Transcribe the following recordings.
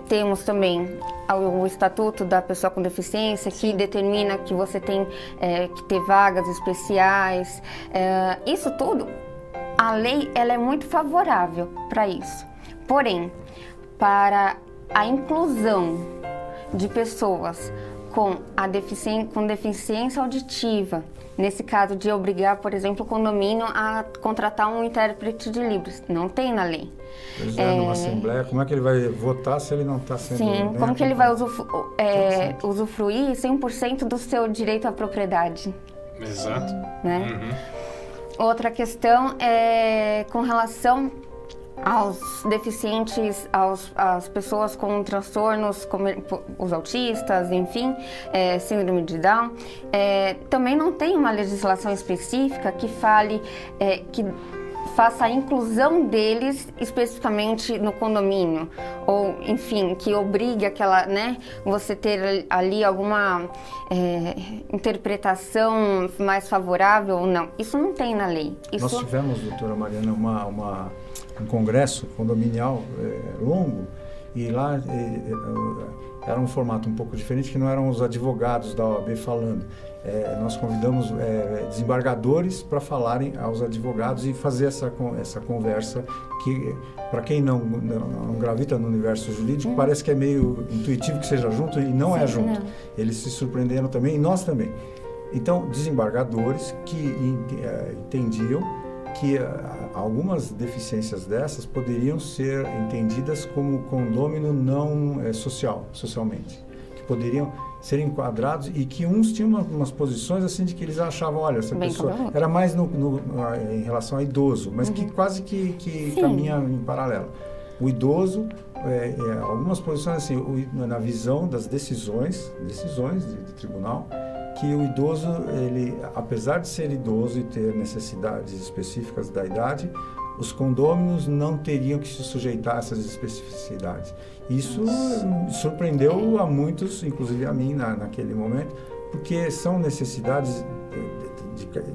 Temos também o Estatuto da Pessoa com Deficiência, que determina que você tem que ter vagas especiais. Isso tudo, a lei ela é muito favorável para isso. Porém, para a inclusão de pessoas com deficiência auditiva, nesse caso de obrigar, por exemplo, o condomínio a contratar um intérprete de Libras, não tem na lei. Pois numa Assembleia, como é que ele vai votar se ele não está sendo... Sim, como que ele vai usufruir 100% do seu direito à propriedade? Exato. Né? Outra questão é com relação aos deficientes, às pessoas com transtornos, como os autistas, enfim, síndrome de Down. Também não tem uma legislação específica que fale, que faça a inclusão deles especificamente no condomínio, ou enfim, que obrigue aquela, né, você ter ali alguma interpretação mais favorável ou não. Isso não tem na lei. Nós tivemos, doutora Mariana, um congresso condominial longo, e lá era um formato um pouco diferente, que não eram os advogados da OAB falando. Nós convidamos desembargadores para falarem aos advogados e fazer essa conversa que, para quem não gravita no universo jurídico, parece que é meio intuitivo que seja junto, e não é junto. Não. Eles se surpreenderam também, e nós também. Então, desembargadores que entendiam que algumas deficiências dessas poderiam ser entendidas como condômino não socialmente, que poderiam ser enquadrados, e que uns tinham umas posições assim de que eles achavam, olha, essa pessoa era mais em relação ao idoso, mas que quase que caminha em paralelo. O idoso, algumas posições assim, na visão das decisões de tribunal, que o idoso, ele, apesar de ser idoso e ter necessidades específicas da idade, os condôminos não teriam que se sujeitar a essas especificidades. Isso surpreendeu a muitos, inclusive a mim naquele momento, porque são necessidades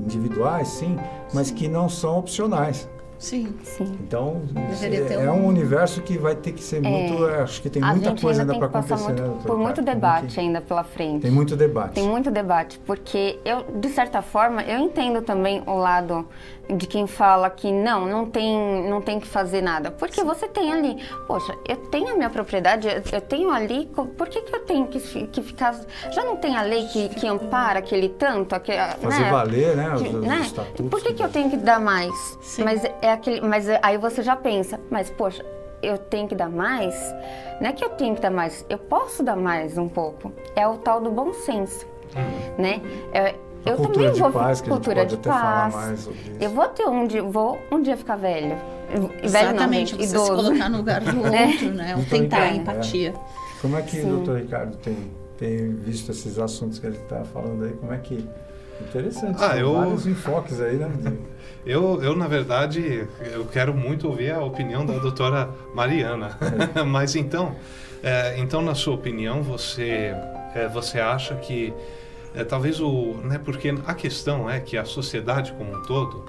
individuais, sim, mas que não são opcionais. Sim. Então, um universo que vai ter que ser muito... Acho que tem muita coisa ainda para acontecer. Por muito debate ainda pela frente. Tem muito debate. Tem muito debate, porque eu, de certa forma, eu entendo também o lado de quem fala que não tem que fazer nada. Porque você tem ali, poxa, eu tenho a minha propriedade, eu tenho ali, por que eu tenho que ficar... Já não tem a lei que ampara aquele tanto? Fazer valer, né, os estatutos. Por que eu tenho que dar mais? Sim. Mas aí você já pensa, mas poxa, eu tenho que dar mais? Não é que eu tenho que dar mais, eu posso dar mais um pouco. É o tal do bom senso, né? Eu também vou cultura de paz. Eu vou ter um dia ficar velho. Exatamente, velho não, você se colocar no lugar do outro, né? Tentar a empatia. Como é que o doutor Ricardo tem visto esses assuntos que ele está falando aí? Como é que... Interessante, vários enfoques aí, né? Eu, na verdade, eu quero muito ouvir a opinião da doutora Mariana. Mas então, na sua opinião, você acha que talvez né, porque a questão é que a sociedade como um todo,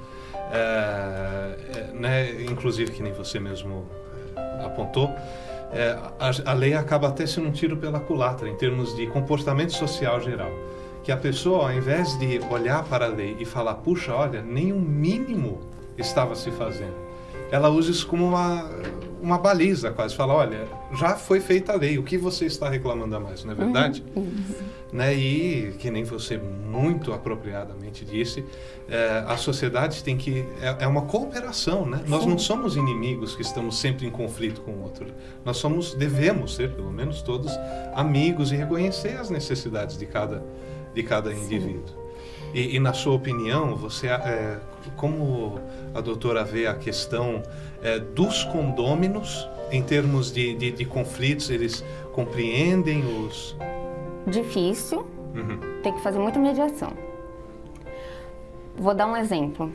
né, inclusive que nem você mesmo apontou, a lei acaba até sendo um tiro pela culatra em termos de comportamento social geral. Que a pessoa, ao invés de olhar para a lei e falar, puxa, olha, nem o mínimo estava se fazendo, ela usa isso como uma baliza quase, fala, olha, já foi feita a lei, o que você está reclamando a mais, não é verdade? Né? E, que nem você muito apropriadamente disse, a sociedade tem que... É uma cooperação, né? Nós não somos inimigos que estamos sempre em conflito com o outro. Nós devemos ser, pelo menos todos, amigos e reconhecer as necessidades de cada indivíduo. E na sua opinião, como a doutora vê a questão dos condôminos em termos de conflitos, eles compreendem os... Difícil, tem que fazer muita mediação. Vou dar um exemplo.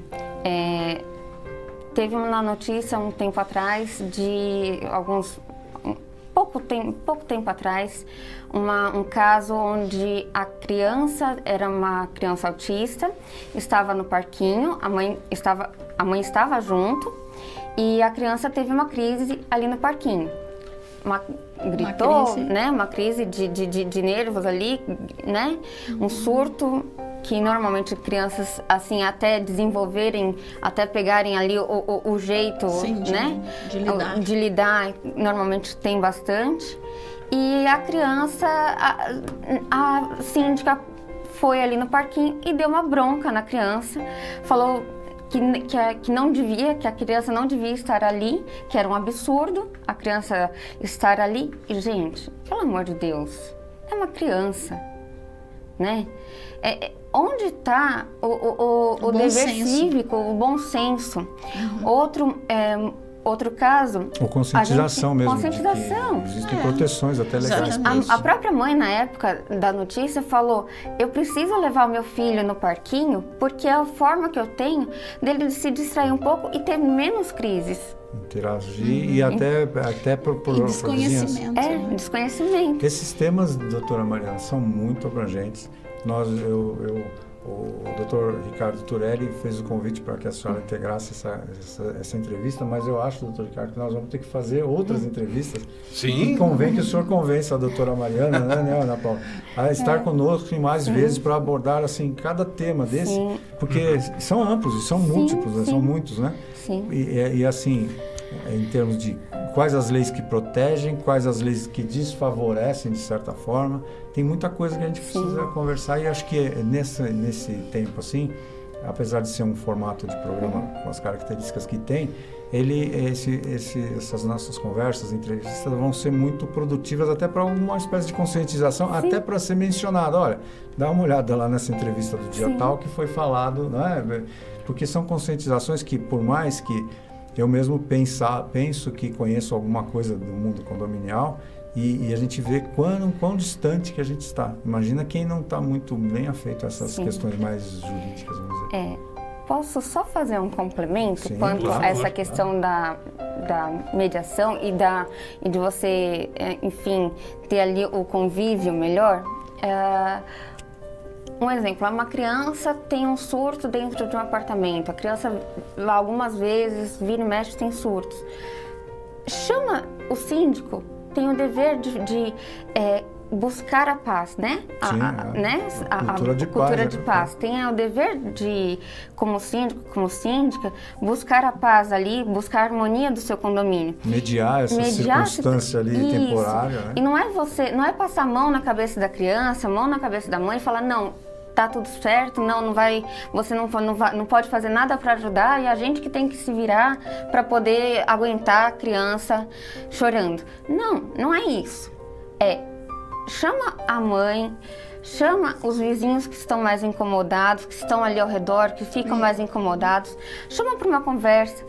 Teve uma notícia um tempo atrás de pouco tempo atrás, um caso onde a criança era uma criança autista, estava no parquinho, a mãe estava junto e a criança teve uma crise ali no parquinho. Gritou, né? Uma crise de nervos ali, né? Um surto que normalmente crianças, assim, até desenvolverem, até pegarem ali o jeito, sim, né? De lidar, normalmente tem bastante. E a criança, a síndica foi ali no parquinho e deu uma bronca na criança, falou que não devia, que a criança não devia estar ali, que era um absurdo a criança estar ali. E, gente, pelo amor de Deus, é uma criança, né? Onde está o dever cívico, o bom senso? Outro caso... Ou conscientização mesmo. Conscientização. Existem proteções até legais. A própria mãe, na época da notícia, falou: eu preciso levar o meu filho no parquinho porque é a forma que eu tenho dele se distrair um pouco e ter menos crises. Interagir e até por desconhecimento. Desconhecimento. Esses temas, doutora Mariana, são muito abrangentes. O doutor Ricardo Turelli fez o convite para que a senhora integrasse essa entrevista, mas eu acho, doutor Ricardo, que nós vamos ter que fazer outras entrevistas. Sim. E convém que o senhor convença a doutora Mariana, né, Ana Paula, a estar conosco em mais vezes para abordar, assim, cada tema desse, porque são amplos e são múltiplos, né? São muitos, né? Sim. E assim, em termos de quais as leis que protegem, quais as leis que desfavorecem, de certa forma, tem muita coisa que a gente precisa conversar, e acho que nesse tempo, assim, apesar de ser um formato de programa com as características que tem, essas nossas conversas, entrevistas vão ser muito produtivas, até para uma espécie de conscientização, até para ser mencionado. Olha, dá uma olhada lá nessa entrevista do dia tal que foi falado, né? Porque são conscientizações que, por mais que eu mesmo penso que conheço alguma coisa do mundo condominial, e a gente vê quão distante que a gente está. Imagina quem não está muito bem afeito a essas questões mais jurídicas, vamos dizer. Posso só fazer um complemento quanto a essa questão da mediação e de você, enfim, ter ali o convívio melhor? Um exemplo, uma criança tem um surto dentro de um apartamento. A criança, lá algumas vezes, vira e mexe, tem surtos. Chama o síndico, tem o dever de buscar a paz, né? A cultura de paz. Tem o dever de, como síndico, como síndica, buscar a paz ali, buscar a harmonia do seu condomínio. Mediar essa circunstância ali temporária, né? E não é passar a mão na cabeça da criança, a mão na cabeça da mãe e falar, não, tá tudo certo, não vai, você não pode fazer nada para ajudar, e a gente que tem que se virar para poder aguentar a criança chorando. Não é isso. Chama a mãe, chama os vizinhos que estão mais incomodados, que estão ali ao redor, que ficam mais incomodados, chama para uma conversa,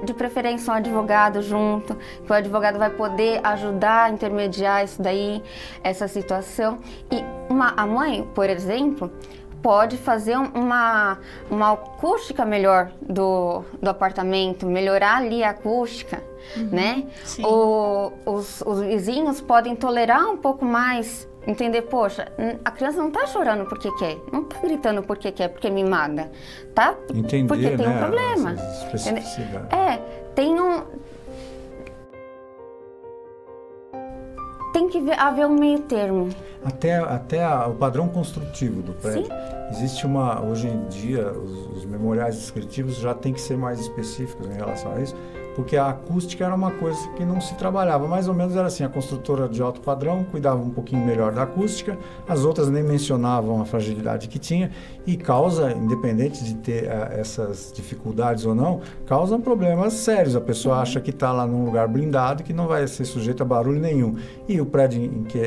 de preferência um advogado junto, que o advogado vai poder ajudar a intermediar isso daí, essa situação. E a mãe, por exemplo, pode fazer uma acústica melhor do apartamento, melhorar ali a acústica, né? Os vizinhos podem tolerar um pouco mais, entender, poxa, a criança não está chorando porque quer, não está gritando porque quer, porque é mimada, tá? Entender, porque tem um né, problema. Tem que haver um meio termo. Até o padrão construtivo do prédio. Sim. Existe hoje em dia, os memoriais descritivos já tem que ser mais específicos em relação a isso, porque a acústica era uma coisa que não se trabalhava. Mais ou menos era assim, a construtora de alto padrão cuidava um pouquinho melhor da acústica, as outras nem mencionavam a fragilidade que tinha, e causa, independente de ter essas dificuldades ou não, causam problemas sérios. A pessoa acha que está lá num lugar blindado, que não vai ser sujeito a barulho nenhum. E o prédio em que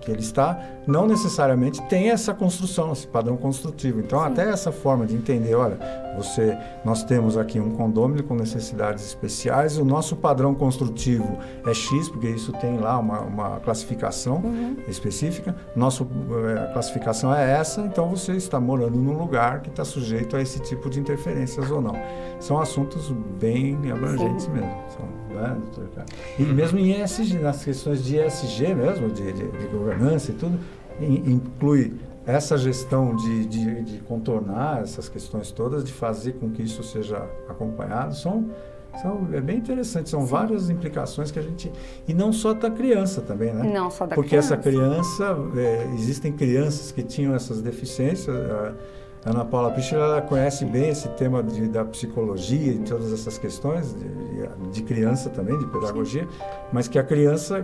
ele está não necessariamente tem essa construção, esse padrão construtivo. Então, até essa forma de entender, olha, nós temos aqui um condômino com necessidades especiais, o nosso padrão construtivo é X, porque isso tem lá uma classificação específica, nossa classificação é essa, então você está morando num lugar que está sujeito a esse tipo de interferências ou não. São assuntos bem abrangentes mesmo, né, doutor Ricardo? E mesmo em ESG, nas questões de ESG mesmo, de governança e tudo, inclui essa gestão de contornar essas questões todas, de fazer com que isso seja acompanhado, é bem interessante, são várias implicações que a gente... E não só da criança também, né? Não só da Porque criança. essa criança, existem crianças que tinham essas deficiências. A Ana Paula Pichler, ela conhece bem esse tema da psicologia e todas essas questões de criança também, de pedagogia, mas que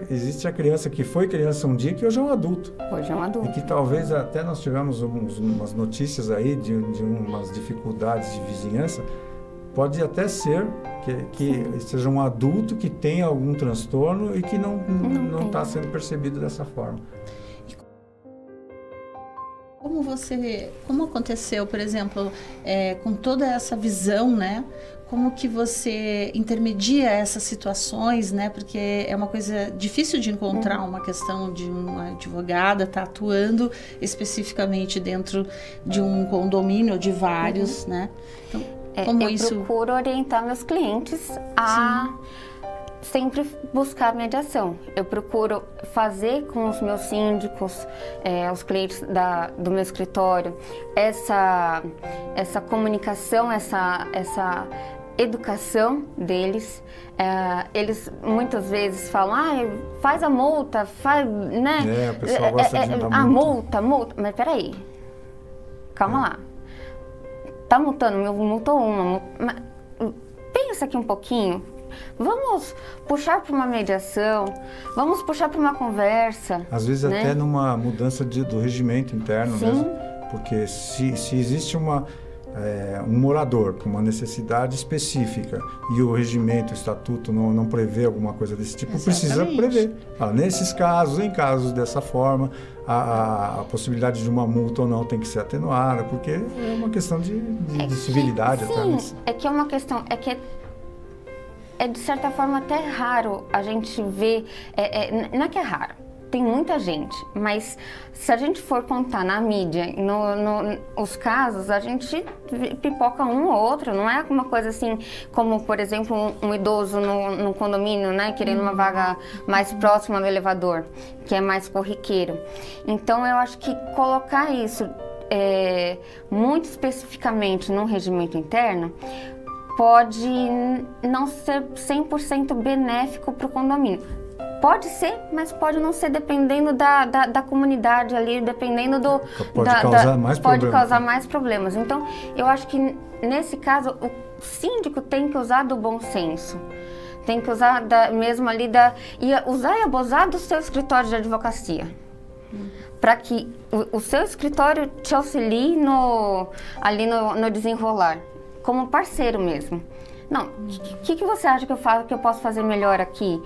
existe a criança que foi criança um dia que hoje é um adulto. Hoje é um adulto. E que talvez até nós tivemos umas notícias aí de umas dificuldades de vizinhança. Pode até ser que seja um adulto que tenha algum transtorno e que não está sendo percebido dessa forma. Como aconteceu, por exemplo, com toda essa visão, né? Como que você intermedia essas situações, né? Porque é uma coisa difícil de encontrar uma questão de uma advogada estar atuando especificamente dentro de um condomínio de vários, né? Então, eu procuro orientar meus clientes a sempre buscar mediação. Eu procuro fazer com os meus síndicos, os clientes do meu escritório, essa comunicação, essa educação deles. Eles muitas vezes falam, faz a multa, né? O pessoal gosta de dar a multa. Mas peraí, calma lá. Tá multando, multou uma. Pensa aqui um pouquinho. Vamos puxar para uma mediação, vamos puxar para uma conversa. Às vezes até numa mudança do regimento interno mesmo, porque se existe um morador com uma necessidade específica e o regimento, o estatuto não prevê alguma coisa desse tipo, precisa prever. Nesses casos, em casos dessa forma, a possibilidade de uma multa ou não tem que ser atenuada, porque é uma questão de civilidade. Sim, é uma questão... É de certa forma até raro a gente ver, não é que é raro, tem muita gente, mas se a gente for contar na mídia, os casos, a gente pipoca um ou outro, não é uma coisa assim como, por exemplo, um idoso no condomínio, né, querendo uma vaga mais próxima do elevador, que é mais corriqueiro. Então eu acho que colocar isso muito especificamente num regimento interno pode não ser 100% benéfico para o condomínio. Pode ser, mas pode não ser, dependendo da comunidade ali, dependendo do... Pode causar mais problemas. Então, eu acho que, nesse caso, o síndico tem que usar do bom senso. Tem que usar mesmo ali usar e abusar do seu escritório de advocacia. Para que o seu escritório te auxilie ali no desenrolar. Como parceiro mesmo. Não, o que você acha que eu posso fazer melhor aqui?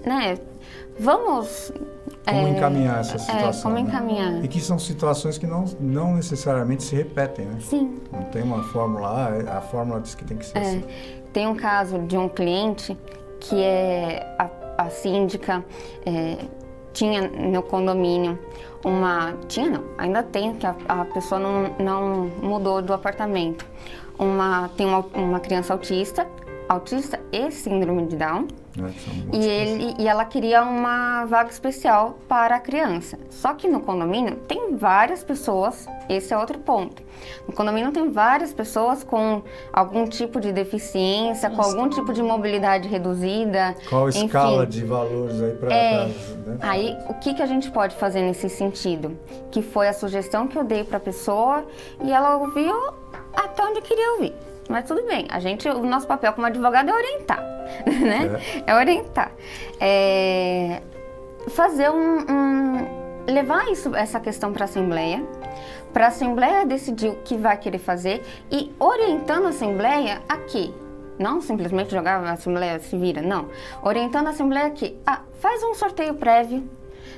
Né? Vamos... Como encaminhar essa situação. Como encaminhar. E que são situações que não necessariamente se repetem, né? Sim. Não tem uma fórmula, a fórmula diz que tem que ser assim. Tem um caso de um cliente que a síndica tinha no condomínio ainda tem, que a pessoa não mudou do apartamento. Tem uma criança autista e síndrome de Down, e ela queria uma vaga especial para a criança. Só que no condomínio tem várias pessoas, esse é outro ponto. No condomínio tem várias pessoas com algum tipo de deficiência, com algum tipo de mobilidade reduzida. Qual a escala de valores aí para... né? Aí, o que a gente pode fazer nesse sentido? Que foi a sugestão que eu dei para a pessoa e ela ouviu até onde queria ouvir. Mas tudo bem, o nosso papel como advogado é orientar, né? É orientar. Fazer levar essa questão para a Assembleia decidir o que vai querer fazer e orientando a Assembleia a quê? Não simplesmente jogar a Assembleia se vira, não. Orientando a Assembleia a quê? Faz um sorteio prévio,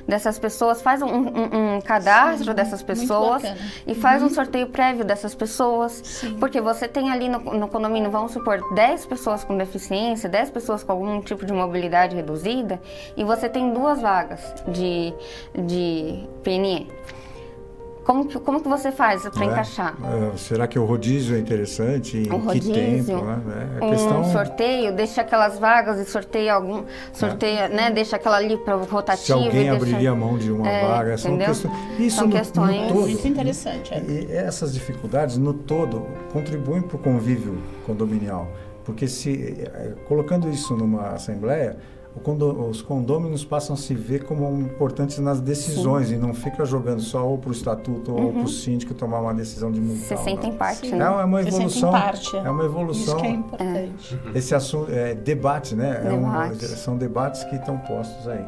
dessas pessoas, faz um cadastro dessas pessoas e faz um sorteio prévio dessas pessoas. Sim. Porque você tem ali no condomínio, vamos supor, 10 pessoas com deficiência, 10 pessoas com algum tipo de mobilidade reduzida, e você tem 2 vagas de PNE. Como que você faz para encaixar? Será que o rodízio é interessante? Em rodízio, que tempo? Né? Um sorteio, deixa aquelas vagas e sorteia né? Deixa aquela ali para rotativa. Se alguém abriria a mão de uma vaga, são questões no todo, muito interessante. E essas dificuldades, no todo, contribuem para o convívio condominial. Porque colocando isso numa assembleia, os condôminos passam a se ver como importantes nas decisões. Sim. E não fica jogando só ou para o estatuto ou para o síndico tomar uma decisão de multar. Você sentem parte, né? É uma evolução. É uma evolução. Isso que é importante. Esse assunto debate, né? São debates que estão postos aí.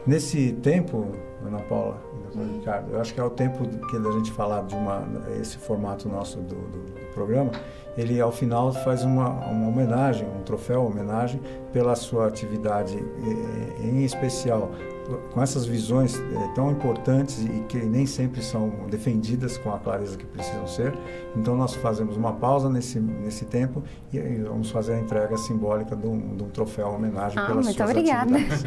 Nesse tempo, Ana Paula e Dr. Ricardo, eu acho que é o tempo que a gente falar de esse formato nosso do programa. Ele, ao final, faz uma homenagem, um troféu homenagem pela sua atividade, em especial, com essas visões tão importantes e que nem sempre são defendidas com a clareza que precisam ser. Então, nós fazemos uma pausa nesse tempo e vamos fazer a entrega simbólica de um troféu homenagem pelas suas obrigada. atividades.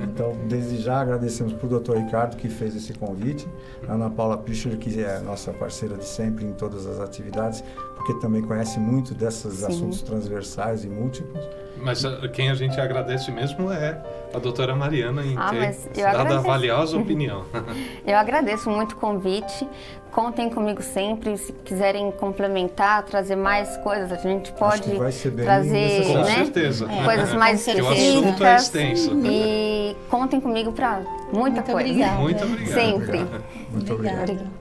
Então, desde já, agradecemos para o Dr. Ricardo, que fez esse convite, a Ana Paula Pichler, que é nossa parceira de sempre em todas as atividades, porque também conhece muito desses assuntos transversais e múltiplos. Mas quem a gente agradece mesmo é a doutora Mariana em ter dado agradeço. a valiosa opinião. Eu agradeço muito o convite. Contem comigo sempre. Se quiserem complementar, trazer mais coisas, a gente pode trazer, com certeza. Coisas mais específicas. O assunto é extenso. E contem comigo para muita coisa. Obrigada. Muito obrigado. Sempre. Muito obrigado.